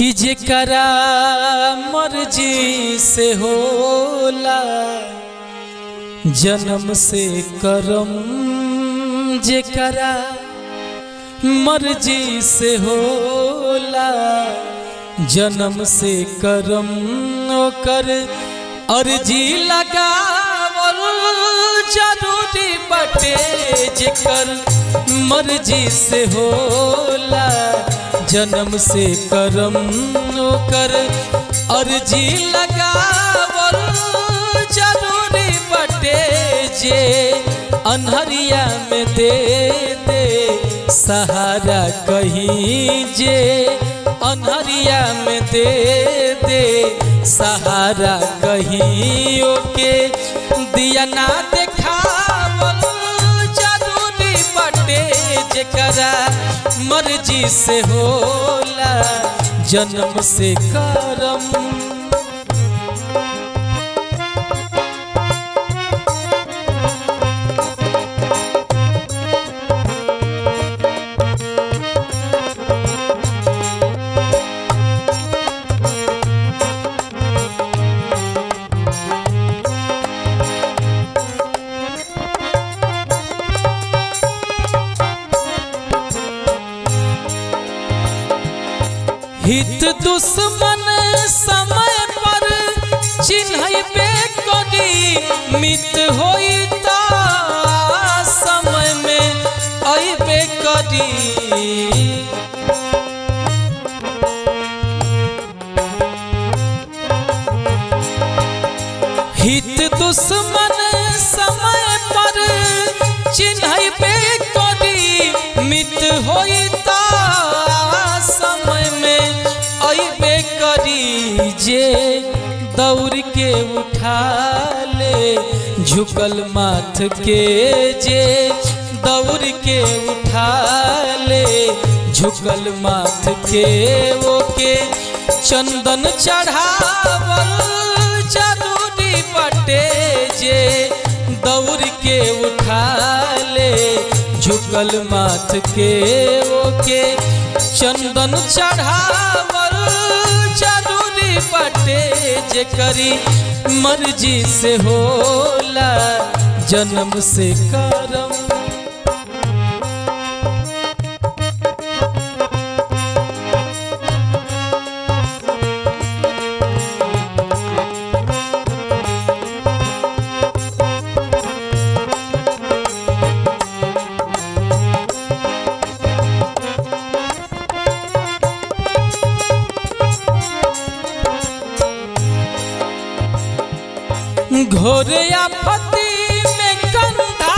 कि जेकरा मर्जी से होला जन्म से करम, जेकरा मर्जी से होला जन्म से करम, ओकर अर्जी लगावल जरूरी बटे। जेकर मर्जी से होला जन्म से करम, ओकर अर्जी लगावल जरूरी बटे। जे अन्हरिया में दे दे सहारा कहीं, जे अन्हरिया में दे दे सहारा कहीं, ओके दिया ना देखावल जरूरी बटे। जेकरा मर्जी से होला जन्म से करम। हित दुश्मन समय पर चिन्हबे करी, मित होई ता समय में अइबे करी। हित दुश्मन समय पर चिन्हबे करी, मित होई ता समय में अइबे करी। जे दौड़ के उठा ले झुकल माथ के, जे दौड़ के उठा ले झुकल माथ के, ओके चंदन चढ़ावल जरूरी बटे। जे दौड़ के उठा ले झुकल माथ के, ओके चंदन चढ़ावल जरूरी बटे। जेकरी मर्जी से होला जन्म से करम। घोर आपत्ति में कंधा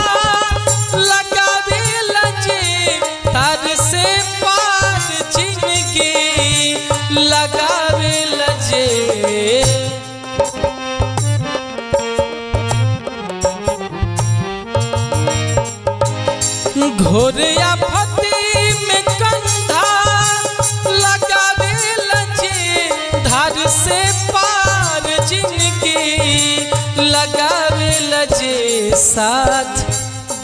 लगावे लजे, तार से पार जिंदगी लगावे लजे। घोर आपत्ति में कंधा लगावे लजे, धार से पार जिंदगी लगावे लजे। साथ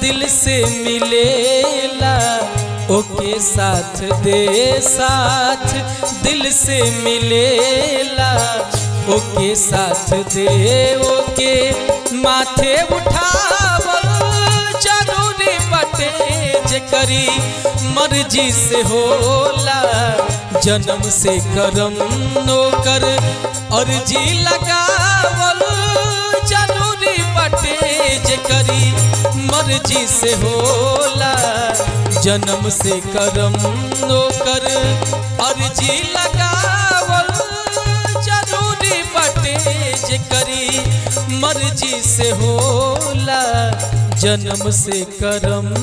दिल से मिलेला ओके साथ दे, साथ दिल से मिलेला ओके साथ दे। ओके माथे उठावल जरूरी बटे। जेकरी मर्जी से होला जन्म से करम, ओकर अर्जी लगावल जरूरी बटे। जेकरी मर्जी से होला जन्म से करम, ओकर अर्जी लगावल जरूरी बटे। जेकरी मर्जी से होला जन्म से करम।